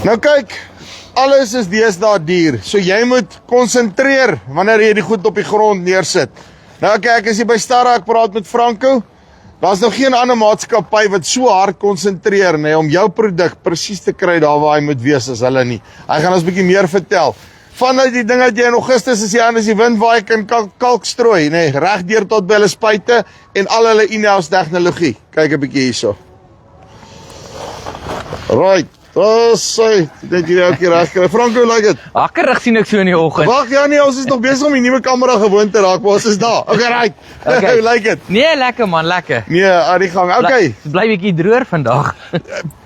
Nou kyk, alles is deesdae duur. So jy moet konsentreer wanneer jy die goed op die grond neersit. Nou kyk, as jy by Stara, ek praat met Franco, daar's nog geen ander maatskappy wat so hard konsentreer om jou produk presies te kry daar waar hy moet wees as hulle nie. Hy gaan ons 'n bietjie meer vertel. Vanuit die ding dat jy in Augustus is jy aan as die wind waai kan kalk strooi, reg deur tot by hulle spuite en al hulle in-house tegnologie. Kyk 'n bietjie hierso. Right. Ek dink jy ook hier reg kry. Franco, hoe lyk dit? Akkerig sien ek so in die oggend. Wag, ja nee, ons is nog besig om die nuwe kamera gewoon te raak, maar ons is daar. Okay, right. Hoe lyk dit? Nee, lekker man, lekker. Nee, aan die gang. Okay. Bly bietjie droër vandag.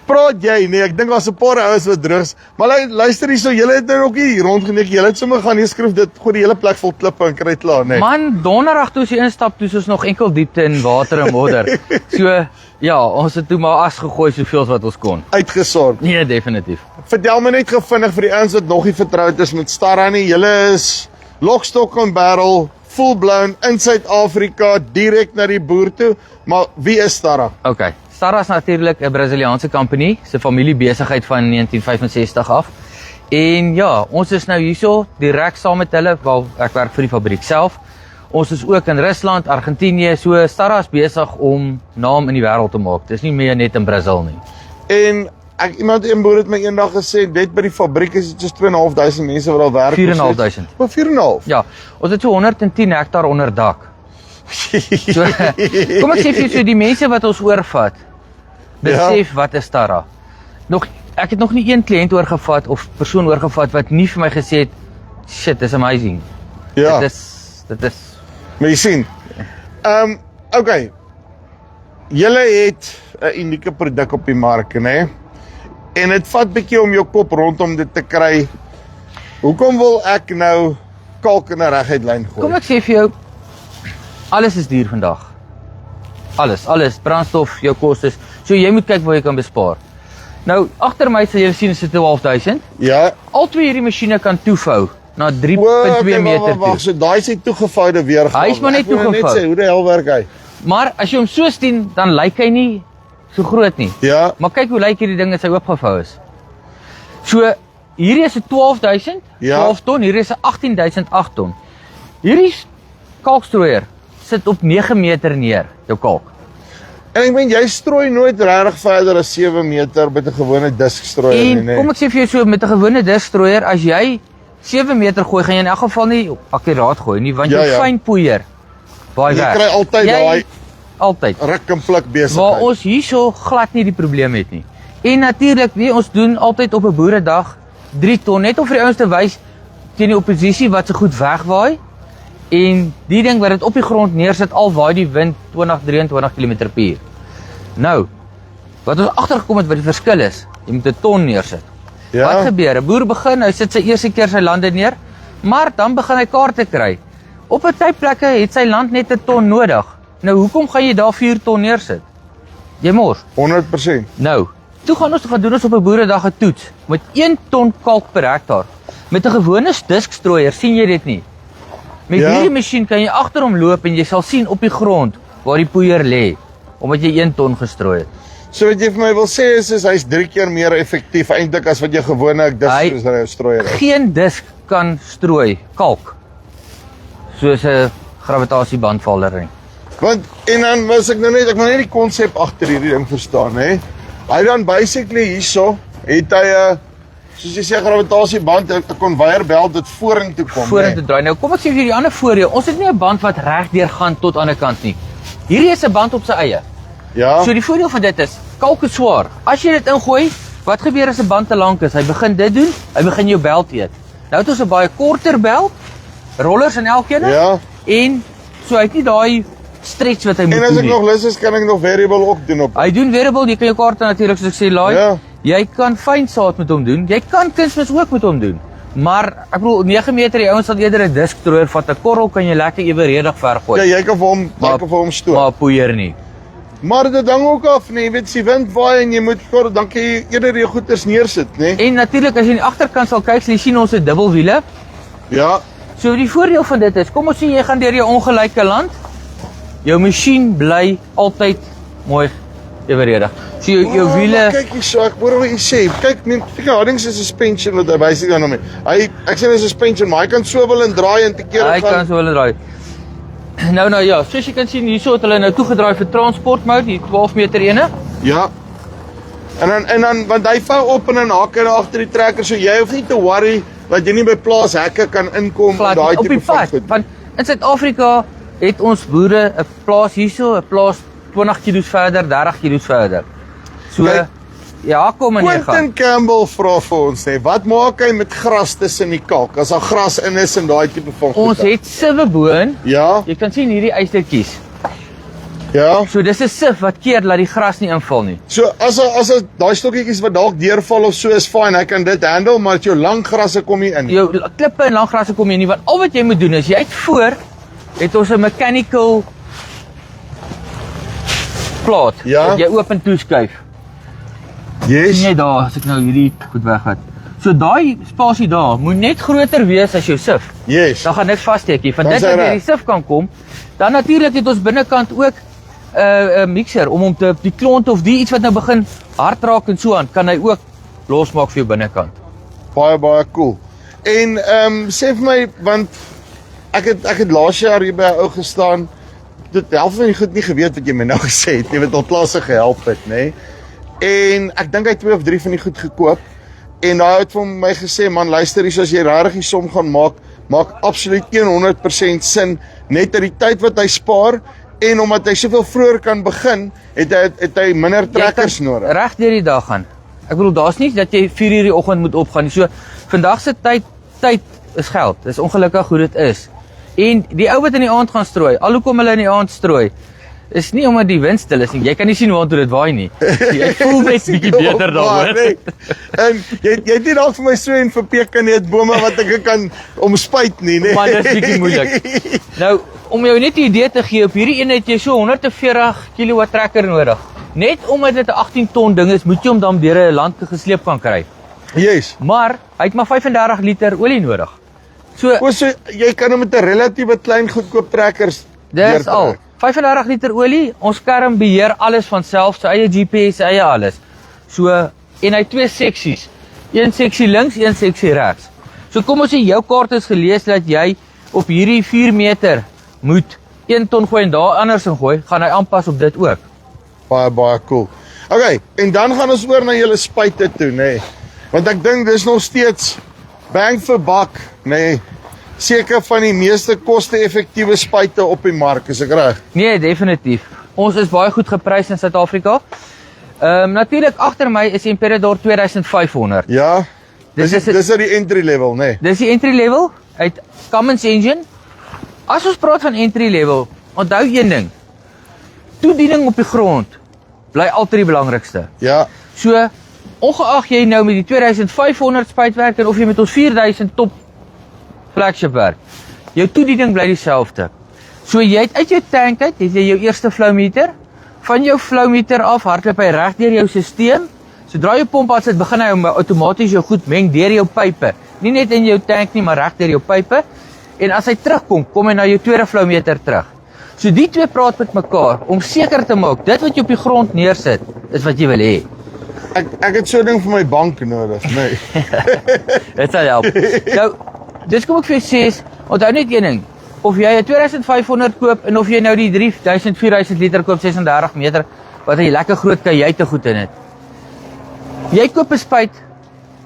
Praat jy? Nee, ek dink daar's 'n paar ouens wat droogs. Maar luister hierso, julle het nou ook hier rondgeneek. Julle het sommer gaan skryf dit gooi die hele plek vol klippe en kry klaar, nee. Man, donderdag toe as jy instap, toe is ons nog enkel diepte in water en modder. So, ja, ons het toe maar as gegooi soveel wat ons kon. Uitgesort. Nee, definitief. Vertel my net gevindig vir die ouens wat nog nie vertroud is met Stara nie. Julle is lock, stock and barrel, full blown in Suid-Afrika, direk na die boer toe. Maar wie is Stara? Okay. Stara is natuurlik 'n Brasiliaanse company, se familiebesigheid van 1965 af. En ja, ons is nou hierso direk saam met hulle, waar ek werk vir die fabriek self. Ons is ook in Rusland, Argentinië, so Stara is besig om naam in die wêreld te maak. Dis nie meer net in Brasil nie. En een boer het my eendag gesê, net by die fabriek is dit soos 2.500 mense wat al werk. 4.500. O, 4.5? Ja, ons het so 110 hektaar onder dak. So, kom ek sê vir jou, so die mense wat ons oorvat, besef wat is Stara. Ek het nog nie een kliënt oorgevat of persoon oorgevat wat nie vir my gesê het, shit, dis amazing. Ja. Dit is Maar jy sien. Okay. Julle het 'n unieke produk op die mark, né? En dit vat bietjie om jou kop rondom dit te kry. Hoekom wil ek nou kalk in 'n reguit lyn gooi? Kom ek sê vir jou, alles is duur vandag. Alles, brandstof, jou kostes. So jy moet kyk waar jy kan bespaar. Nou, agter my sal jy sien is dit 12.000. Ja. Al twee hierdie masjiene kan toevou na 3.2 meter toe. Wag, so daai is die toegevoude weergawe. Hy is maar net toegevou. Net sê, hoe die hel werk hy? Maar as jy hom so sien, dan lyk hy nie so groot nie. Ja. Maar kyk hoe lyk hierdie ding as hy oopgevou is. So, hierdie is 'n 12.000, 12 ton, hierdie is 'n 18.008 ton. Hierdie kalkstrooier sit op 9 meter neer, jou kalk. En ek meen, jy strooi nooit regtig verder as 7 meter met 'n gewone diskstrooier nie, En kom ek sê vir jou so, met 'n gewone diskstrooier, as jy 7 meter gooi, gaan jy in elk geval nie akkuraat gooi nie, want jou fyn poeier baie weg. Jy kry altyd daai altyd ruk en pluk besigheid. Waar ons hierso glad nie die probleem het nie. En natuurlik, ons doen altyd op 'n boeredag 3 ton, net om vir die ouens te wys teen die oppositie wat se goed wegwaai. En die ding wat dit op die grond neersit, al waai die wind 20-23 km/h. Nou, wat ons agtergekom het wat die verskil is, jy moet 'n ton neersit. Ja? Wat gebeur? 'n Boer begin, hy sit sy eerste keer sy lande neer, maar dan begin hy kaarte kry. Op 'n tyd plekke het sy land net 'n ton nodig. Nou, hoekom gaan jy daar 4 ton neersit? Jy mors. 100%. Nou, toe gaan doen ons op 'n boeredag 'n toets met 1 ton kalk per hektaar. Met 'n gewone diskstrooier sien jy dit nie. Met hierdie masjien kan jy agter hom loop en jy sal sien op die grond waar die poeier lê, omdat jy 1 ton gestrooi het. So wat jy vir my wil sê is hy's 3 keer meer effektief eintlik as wat jy gewone diskstrooier is. Geen disk kan strooi kalk soos 'n gravitasiebandvaller nie. Want en dan was ek nou net die konsep agter hierdie ding verstaan, hè. Hy dan basically hierso het hy soos jy sê gravitasieband, 'n conveyor belt wat vorentoe kom. Vorentoe draai. Nou kom ek sê vir die ander voordeel, ons het nie 'n band wat regdeur gaan tot aan die ander kant nie. Hierdie is 'n band op sy eie. Ja. So die voordeel van dit is, kalk is swaar. As jy dit ingooi, wat gebeur as 'n band te lank is? Hy begin dit doen, hy begin jou belt eet. Nou het ons 'n baie korter belt, rollers in elkeen. Ja. En so hy het nie daai stretch wat hy moet doen. En as ek nog lus is, kan ek nog variable ook doen op. Hy doen variable, jy kan jou kaarte natuurlik soos ek sê laai. Ja. Jy kan fyn saad met hom doen. Jy kan kunsmis ook met hom doen. Maar ek bedoel 9 meter, die ouens sal eerder 'n diskstrooier vat. 'n Korrel kan jy lekker eweredig ver gooi. Ja, jy kan vir hom stoot. Maar poeier nie. Maar dit hang ook af, nee, jy weet, as die wind waai en jy moet dan kan jy eerder jou goeders neersit, nee. En natuurlik as jy aan die agterkant sal kyk, sal jy sien ons het dubbelwiele. Ja. So die voordeel van dit is, kom ons sê jy gaan deur jou ongelyke land, jou masjien bly altyd mooi eweredig. So jou wiele, Kyk hier so, ek hoor wat jy sê. Kyk, kyk Hardings se suspension wat hy wys dit aan hom. Ek sê 'n suspension, maar hy kan swivel en draai en te kere hy kan so hulle draai. Nou ja, soos jy kan sien hierso het hulle nou toegedraai vir transport mode, hier 12 meter ene. Ja. En dan want hy vou op en dan haak hy nou agter die trekker, so jy hoef nie te worry dat jy nie by plaashekke kan inkom Glad daai nie, op die tipe van pad, goed. want in Suid-Afrika het ons boere 'n plaas hierso, 'n plaas 20 km verder, 30 km verder. So Kyk, ja, kom en nee Quentin gaan. Campbell vra vir ons sê, wat maak hy met gras tussen die kalk as daar gras in is en daai tipe van goed? Ons het siwe bo-in. Ja, Jy kan sien hierdie ystertjies. ja. So dis 'n sif wat keer dat die gras nie inval nie. So as daai stokkietjies wat dalk deurval of so is fine, hy kan dit handle, maar as jou lang grasse kom nie in. Jou klippe en langgrasse kom jy nie, want al wat jy moet doen is jy uit voor het ons 'n mechanical plaat Ja. wat jy oop en toe skuif. Yes. Sien jy daar as ek nou hierdie goed wegvat. So daai spasie daar moet net groter wees as jou sif. Yes. Dan gaan niks vassteek nie. Van Dan dit is hy wat deur reg. die sif kan kom, dan natuurlik het ons binnekant ook 'n mixer om hom te die klont of die iets wat nou begin hard raak en so aan, kan hy ook losmaak vir jou binnekant. Baie cool. En sê vir my, want ek het laas jaar hier by 'n ou gestaan. Dit help van die goed nie geweet wat jy my nou gesê het, jy weet al klasse gehelp het, nê? En ek dink hy 2 of 3 van die goed gekoop. En daai het vir my gesê, man, luister hier, as jy regtig die som gaan maak absoluut 100% sin, net uit die tyd wat hy spaar en omdat hy soveel vroeër kan begin, het hy minder trekkers Jy kan nodig. reg deur die dag gaan. Ek bedoel daar's nie dat jy 4 uur die oggend moet opgaan nie. So vandag se tyd is geld. Dis ongelukkig hoe dit is. En die ou wat in die aand gaan strooi, alhoekom hulle in die aand strooi, is nie omdat die wind stil is nie. Jy kan nie sien waartoe dit waai nie. Jy voel net bietjie beter daaroor. Nee. En jy het nie dalk vir my so en verpeken net bome wat ek kan omspuit nie, nee. Maar dis bietjie moeilik. Nou, om jou net 'n idee te gee, op hierdie een het jy so 140 kW trekker nodig. Net omdat dit 'n 18 ton ding is, moet jy hom dan deur 'n land gesleep kan kry. Yes. Maar hy het maar 35 liter olie nodig. So So jy kan hom met 'n relatiewe klein goedkoop trekkers dis al. 35 liter olie, ons skerm beheer alles van self, sy eie GPS, sy eie alles. So en hy het 2 seksies. Een seksie links, een seksie regs. So kom ons sê jou kaart is gelees dat jy op hierdie 4 meter moet 1 ton gooi en daar anders in gooi, gaan hy aanpas op dit ook. Baie cool. Okay, en dan gaan ons oor na julle spuite toe, nê. Want ek dink dis nog steeds bang vir buck, nê. Seker van die meeste koste-effektiewe spuite op die mark, is ek reg? Nee, definitief. Ons is baie goed geprys in Suid-Afrika. Natuurlik agter my is Imperador 2500. Ja. Dis is Dis die entry level, nê. Dis die entry level uit Cummins engine. As ons praat van entry level, onthou een ding. Toediening op die grond bly altyd die belangrikste. Ja. So, ongeag jy nou met die 2500 spuit werk en of jy met ons 4000 top flagship werk, jou toediening bly dieselfde. So jy het uit jou tank uit, het jy jou eerste flow meter. Van jou flow meter af hardloop hy reg deur jou stelsel. Sodra jy pomp aan sit, begin hy om outomaties jou goed meng deur jou pype. Nie net in jou tank nie, maar reg deur jou pype. En as hy terugkom, kom hy na jou tweede flow meter terug. So die twee praat met mekaar om seker te maak dit wat jy op die grond neersit, is wat jy wil hê. Ek het so 'n ding vir my bank nodig, nê. Dit sal help. Nou, dis kom ek vir jou sê is, onthou net een ding. Of jy 'n 2500 koop en of jy nou die 3000, 4000 liter koop, 36 meter, wat jy lekker groot kajuite goed in het. Jy koop 'n spuit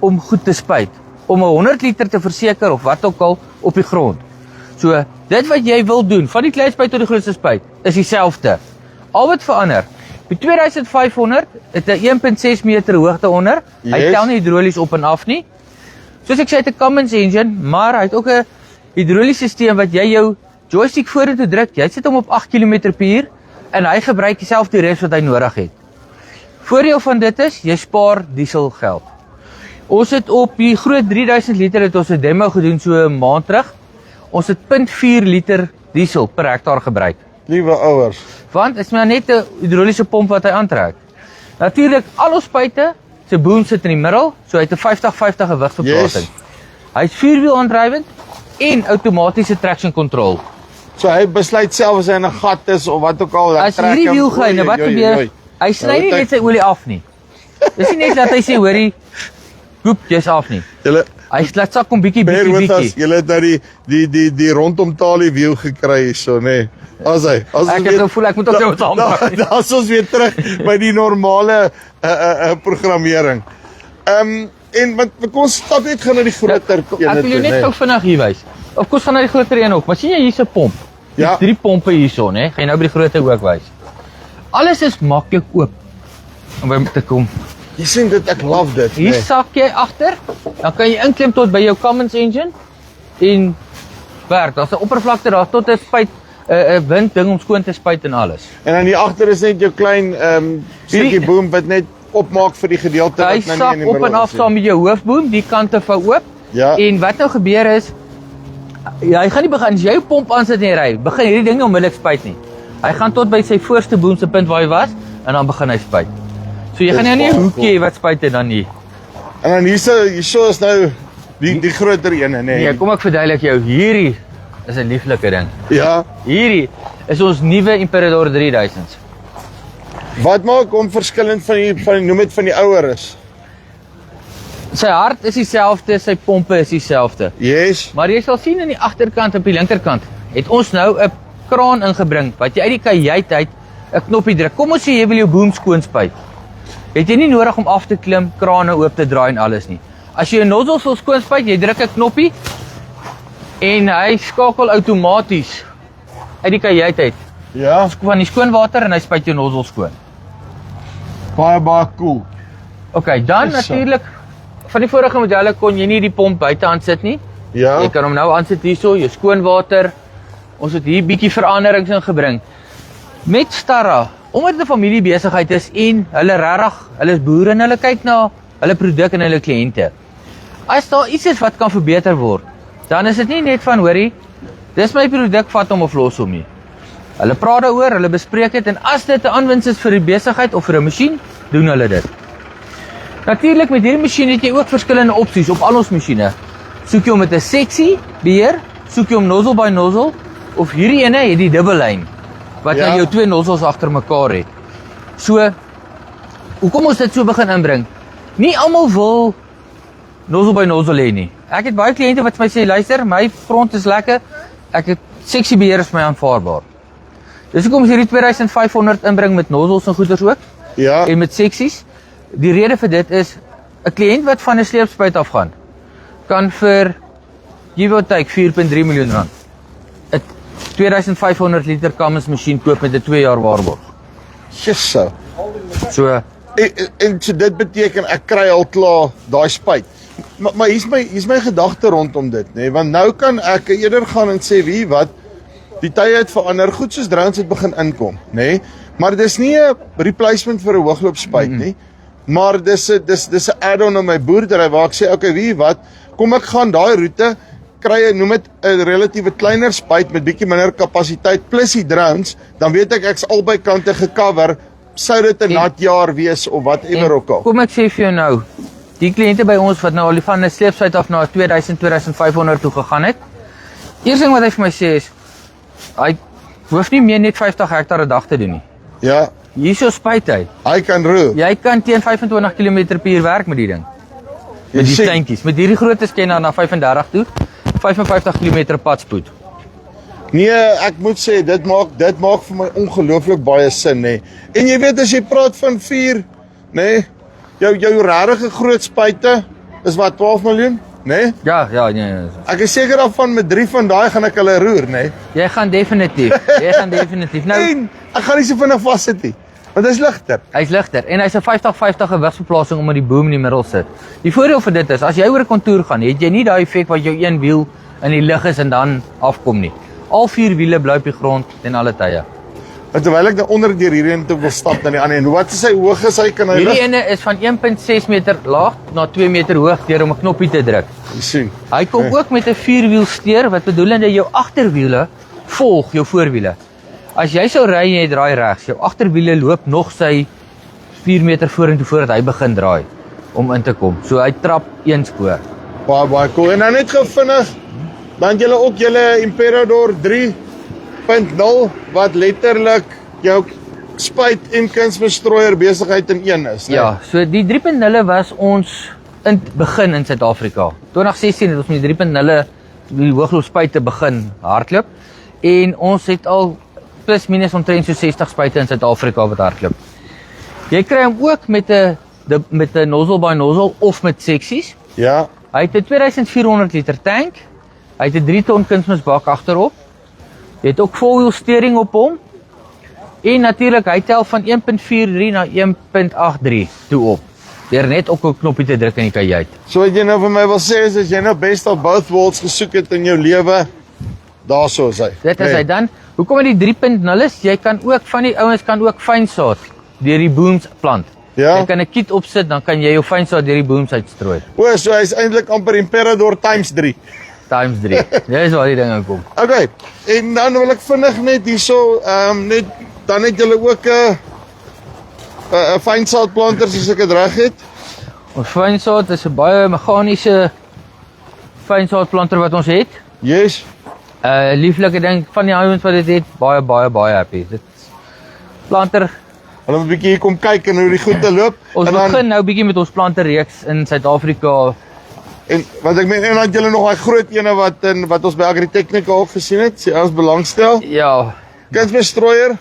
om goed te spuit, om 'n 100 liter te verseker of wat ook al op die grond. So, dit wat jy wil doen, van die klein spuit tot die grootste spuit, is dieselfde. Al wat verander, die 2500 het 'n 1.6 meter hoogte onder. Hy Yes. tel nie hidrolies op en af nie. Soos ek sê, het 'n Cummins engine, maar hy het ook 'n hidroliese stelsel wat jy jou joystick vorentoe druk. Jy sit hom op 8 km/h en hy gebruik dieselfde res wat hy nodig het. Voordeel van dit is, jy spaar dieselgeld. Ons het op die groot 3000 liter het ons 'n demo gedoen so 'n maand terug. Ons het 0.4 liter diesel per hektaar gebruik. Liewe ouers. Want dit is maar net 'n hidroliese pomp wat hy aantrek. Natuurlik al ons spuite se boom sit in die middel, so hy het 'n 50-50 gewigsverplasing. Yes. Hy is vierwiel aandrywend en outomatiese traction control. So hy besluit self as hy in 'n gat is of wat ook al, dan As trek hierdie hom. wiel gly, nou wat Oei, oei, gebeur? oei. Hy sny nie net sy olie af nie. Dis nie net dat hy sê hoorie, koop, jy's af nie. Julle Hy laat sak hom bietjie. Julle het nou die rondom talie view gekry hierso, nê. As hy, Ek het nou voel ek moet ook nou saam. Daar's ons weer terug by die normale programmering. En want kom ons stap net gaan na die groter Ek wil jou net gou vinnig hier wys. Of kom ons gaan na die groter een ook. Maar sien jy hier's 'n pomp? Ja. 3 pompe hierso, né? Gaan jy nou by die groter ook wys. Alles is maklik oop om by te kom. Jy sien dit, ek love dit. Hier sak jy agter, dan kan jy inklim tot by jou Cummins engine en werk. Daar's 'n oppervlakte daar tot 'n spuit 'n windding om skoon te spuit en alles. En dan hier agter is net jou klein stukkie boom wat net opmaak vir die gedeelte Hy wat nou sak nie in die op en middel af is saam met jou hoofboom, die kante vou oop. Ja. En wat nou gebeur is, hy gaan nie begin as jy jou pomp aansit en jy ry, begin hierdie ding onmiddellik spuit nie. Hy gaan tot by sy voorste boom se punt waar hy was en dan begin hy spuit. So jy gaan nou nie 'n hoekie hê wat spuit en dan nie. En dan hierso is nou die groter ene, nê. Nee, kom ek verduidelik jou, hierdie is 'n lieflike ding. Ja. Hierdie is ons nuwe Imperador 3000s. Wat maak hom verskillend van noem dit van die ouer is? Sy hart is dieselfde, sy pompe is dieselfde. Yes. Maar jy sal sien aan die agterkant op die linkerkant het ons nou 'n kraan ingebring wat jy uit die kajuit uit 'n knoppie druk. Kom ons sê jy wil jou boom skoon spuit. Het jy nie nodig om af te klim, krane oop te draai en alles nie. As jy 'n nozzle wil skoon spuit, jy druk 'n knoppie en hy skakel outomaties uit die kajuit uit Ja. van die skoonwater en hy spuit jou nozzle skoon. Baie cool. OK, dan Is so. natuurlik van die vorige modelle kon jy nie die pomp buite aan sit nie. Ja. Jy kan hom nou aansit hierso, jou skoonwater. Ons het hier bietjie veranderings ingebring. Met Starra, omdat dit 'n familiebesigheid is en hulle is boere en hulle kyk na hulle produk en hulle kliënte. As daar iets is wat kan verbeter word, dan is dit nie net van hoorie, dis my produk, vat hom of los hom nie. Hulle praat daaroor, hulle bespreek dit en as dit 'n aanwinst is vir die besigheid of vir 'n masjien, doen hulle dit. Natuurlik met hierdie masjien het jy ook verskillende opsies op al ons masjiene. Soek jy hom met 'n seksie beheer, soek jy hom nozzle by nozzle of hierdie ene het die dubbellyn wat Ja. nou jou 2 nozzles agter mekaar het. So hoekom ons dit so begin inbring? Nie almal wil nozzle by nozzle hê nie. Ek het baie kliënte wat vir my sê, luister, my front is lekker. Ek het seksie beheer is vir my aanvaarbaar. Dis hoekom ons hierdie 2500 inbring met nozzles en goeders ook Ja. en met seksies. Die rede vir dit is 'n kliënt wat van 'n sleepspuit afgaan kan vir give or take 4.3 miljoen rand 'n 2500 liter Cummins masjien koop met 'n 2 jaar waarborg. Jesse. So En so dit beteken ek kry al klaar daai spuit. Maar hier's my gedagte rondom dit, nê, want nou kan ek eerder gaan en sê wie wat die tye het verander, goed soos drones het begin inkom, nê? Maar dis nie 'n replacement vir 'n hoogloopspuit nie. Maar dis 'n add-on op my boerdery waar ek sê okay, wie wat, kom ek gaan daai roete kry noem dit 'n relatiewe kleiner spuit met bietjie minder kapasiteit plus die drones, dan weet ek's albei kante gecover. Sou dit 'n nat jaar wees of whatever ook al. kom ek sê vir jou nou, die kliënte by ons wat nou al van 'n sleepspuit af na 2500 toe gegaan het. Eerste ding wat hy vir my sê is hy hoef nie meer net 50 hektaar 'n dag te doen nie. Ja, Hierso spuit hy. hy kan roer. Jy kan teen 25 km/h werk met die ding. Met die sien. steentjies. Met hierdie grootte ken na 35 toe. 55 km padspoed. Nee, ek moet sê dit maak vir my ongelooflik baie sin, nê. En jy weet as jy praat van 4, nê, jou regte groot spuite is wat 12 miljoen, nê? Ja, nee. Ek is seker daarvan met 3 van daai gaan ek hulle roer, nê. Jy gaan definitief. Nou, En ek gaan nie so vinnig vassit nie. Want dit is ligter. hy's ligter en hy's 'n 50-50 gewigsverplasing omdat die boom in die middel sit. Die voordeel vir dit is as jy oor 'n kontour gaan, het jy nie daai effek wat jou een wiel in die lug is en dan afkom nie. Al 4 wiele bly op die grond ten alle tye. En terwyl ek nou onder deur hierdie toe wil stap na die ander en wat is hy hoog is hy kan hy Hierdie lig? ene is van 1.6 meter laag na 2 meter hoog deur om 'n knoppie te druk. Jy sien. Hy kom ook met 'n 4-wiel steer wat bedoelende jou agterwiele volg jou voorwiele. As jy sou ry en jy draai regs, jou agterwiele loop nog sy 4 meter vorentoe voordat hy begin draai om in te kom. So hy trap een spoor. Baie cool. En dan net gou vinnig, dan julle ook julle Imperador 3.0 wat letterlik jou spuit en kunsmisstrooier besigheid in een is, né? Ja, so die 3.0 was ons in begin in Suid-Afrika. 2016 het ons met die 3.0 die hoogloopspuite begin hardloop en ons het al plus minus omtrent so 60 spuite in Suid-Afrika wat hardloop. Jy kry hom ook met 'n nozzle by nozzle of met seksies. Ja. Hy het 'n 2400 liter tank. Hy het 'n 3 ton kunsmisbak agterop. Jy het ook four-wheel steering op hom. En natuurlik hy tel van 1.43 na 1.83 toe op. Deur net ook 'n knoppie te druk in die kajuit. So wat jy nou vir my wil sê is as jy nou best of both worlds gesoek het in jou lewe, daarso is hy. Dit is hy dan. Hoekom het die 3.0 is? Jy kan ook van die ouens kan ook fynsaad deur die booms plant. Ja. Jy kan 'n kit opsit, dan kan jy jou fynsaad deur die booms uitstrooi. O, so hy's eintlik amper Imperador times 3. Times 3. Dis waar die ding kom. Okay. En dan wil ek vinnig net hierso net dan het julle ook 'n fynsaadplanter soos ek dit reg het. Ons fynsaad is 'n baie meganiese fynsaadplanter wat ons het. Yes. Lieflike ding van die ouens wat dit het, baie happy. Dit planter. Hulle moet 'n bietjie hier kom kyk en hoe die goede loop. Ons en dan, begin nou bietjie met ons planterreeks in Suid-Afrika. en wat ek meen en dan het julle nog daai groot ene wat ons by Agritechnica ook gesien het, sê ons belangstel. Ja, Kunsmisstrooier.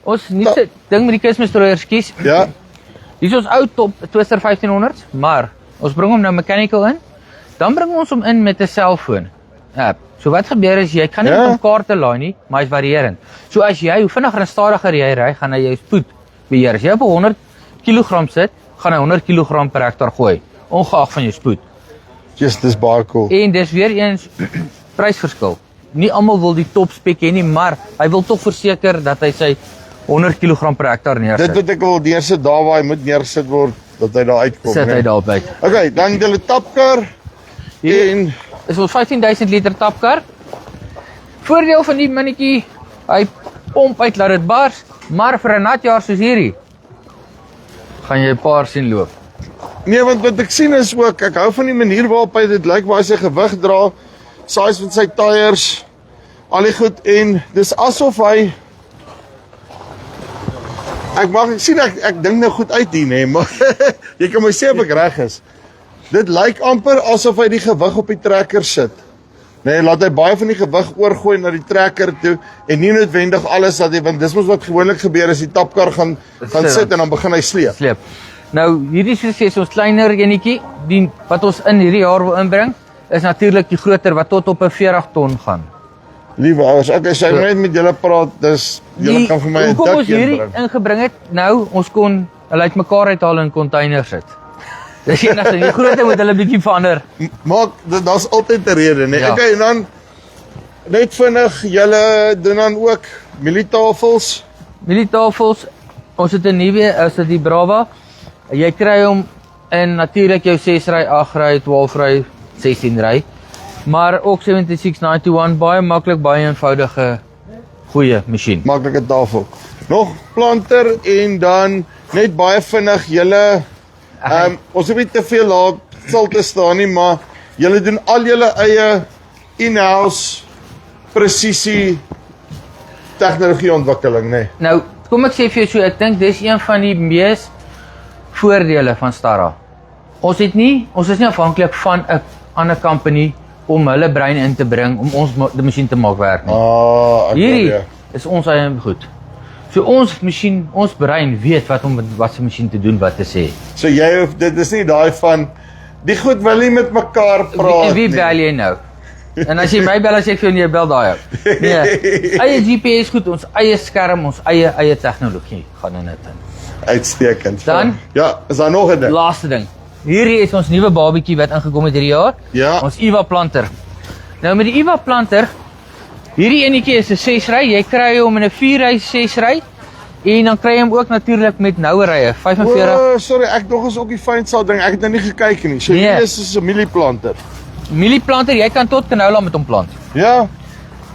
ons nuutste ding met die kunsmisstrooiers kies. Ja. Hier is ons ou top Twister 1500, maar ons bring hom nou mechanical in. Dan bring ons hom in met 'n selfoon app. So wat gebeur is jy kan nie Ja. met hom kaarte laai nie, maar hy's varierend. So as jy hoe vinniger en stadiger jy ry, gaan hy jou spoed beheer. As jy op 100 kg sit, gaan hy 100 kg per hektaar gooi, ongeag van jou spoed. Just dis baie cool. En dis weer eens prysverskil. Nie almal wil die top spek hê nie, maar hy wil tog verseker dat hy sy 100 kg per hektaar neersit. Dit wat ek wil neersit daar waar hy moet neersit word dat hy daar uitkom. Sit hy nee. daarop uit. Okay, dan julle tapkar en Is ons 15000 liter tapkar. Voordeel van die minnetjie, hy pomp uit laat dit bars, maar vir 'n nat jaar soos hierdie gaan jy 'n paar sien loop. nee, want wat ek sien is ook ek hou van die manier waarop hy dit lyk waar hy sy gewig dra, size van sy tyres, al die goed en dis asof hy ek sien ek dink nou goed uit hier nê, maar jy kan my sê of ek reg is. Dit lyk amper asof hy die gewig op die trekker sit. Nee, laat hy baie van die gewig oorgooi na die trekker toe en nie noodwendig alles dat hy want dis mos wat gewoonlik gebeur as die tapkar gaan sit en dan begin hy sleep. Sleep. Nou hierdie soos sê ons kleiner enetjie, die wat ons in hierdie jaar wil inbring, is natuurlik die groter wat tot op 'n 40 ton gaan. Liewe ouers, ek sê net met julle praat, dis julle kan vir my 'n hoekom dik ons een hierdie bring. ingebring het, nou ons kon hulle uitmekaar uithaal in containers sit. Dis enigste, die grootte moet hulle bietjie verander. Maak daar's altyd 'n rede, nee. Ja. Okay, en dan net vinnig, julle doen dan ook mielietafels. Mielietafels, ons het 'n nuwe, is dit die Brava. Jy kry hom in natuurlik jou 6 ry, 8 ry, 12 ry, 16 ry. Maar ook 7691 baie maklik, baie eenvoudige goeie masjien. Maklike tafel. Nog planter en dan net baie vinnig julle ons het nie te veel laat sal te staan nie, maar julle doen al julle eie in-house presisie tegnologie ontwikkeling, nê. Nou, kom ek sê vir jou so, ek dink dis een van die mees voordele van Starra. Ons is nie afhanklik van 'n ander company om hulle brein in te bring om ons die masjien te maak werk nie. Ek Hierdie hoor jou. is ons eie goed. So ons masjien, ons brein weet wat om met wat se masjien te doen, wat te sê. So jy hoef dit is nie daai van die goed wil nie met mekaar praat En wie nie. bel jy nou? En as jy my bel, as ek vir jou nie bel daai ou. Nee. Eie GPS goed, ons eie skerm, ons eie tegnologie gaan in dit in. Uitstekend. Dan? Ja, is daar nog 'n ding? Laaste ding. Hierdie is ons nuwe babietjie wat ingekom het hierdie jaar. Ja. Ons Iva planter. Nou met die Iva planter, hierdie enetjie is 'n 6 ry. Jy kry hom in 'n 4 ry, 6 ry. En dan kry jy hom ook natuurlik met noue rye, 45 O, sorry, ek dog is ook die fynsaad ding. Ek het nou nie gekyk nie. So Nee. hierdie is 'n mielieplanter. mielieplanter. Jy kan tot canola met hom plant. Ja.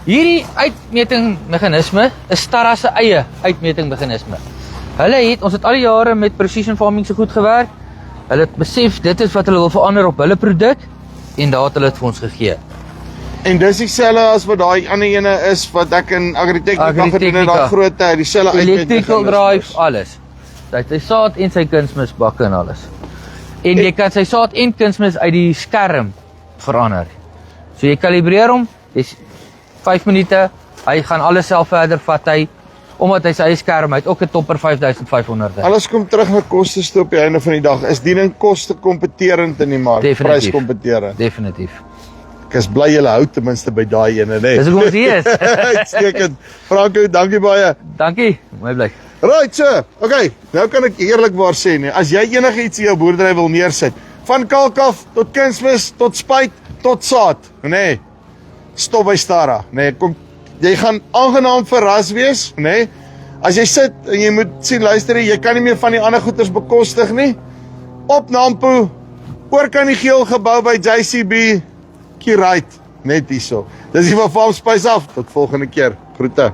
Hierdie uitmetingmeganisme is Starra se eie uitmetingmeganisme. Ons het al die jare met precision farming so goed gewerk. Hulle het besef dit is wat hulle wil verander op hulle produk en daar het hulle dit vir ons gegee. En dis dieselfde as wat daai ander ene is wat ek in Agritechnica gedoen het, Agritechnica. daai groot dieselfde Electrical drive, alles. Hy het sy saad en sy kunsmisbakke en alles. En jy kan sy saad en kunsmis uit die skerm verander. So jy kalibreer hom, dis 5 minute, hy gaan alles self verder vat hy, omdat hy sy eie skerm, hy het ook 'n topper 5500. Alles kom terug na kostes toe op die einde van die dag. Is die ding koste kompeterend in die mark? Definitief. Pryskompeterend. Definitief. Ek is bly julle hou ten minste by daai ene, né? Dis hoekom ons hier is. Uitstekend. Franco, dankie baie. Dankie, mooi bly. Right, so. Okay, nou kan ek eerlikwaar sê, nee, as jy enigiets in jou boerdery wil neersit, van kalk af tot kunsmis, tot spuit, tot saad, nê? Stop by Stara, nê? Kom, jy gaan aangenaam verras wees, nê? As jy sit en jy moet sien, luister jy kan nie meer van die ander goeders bekostig nie. Op Nampo, oor kan die geel gebou by JCB, kie right, net hierso. Dis die van Farm Spice af, tot volgende keer. Groete.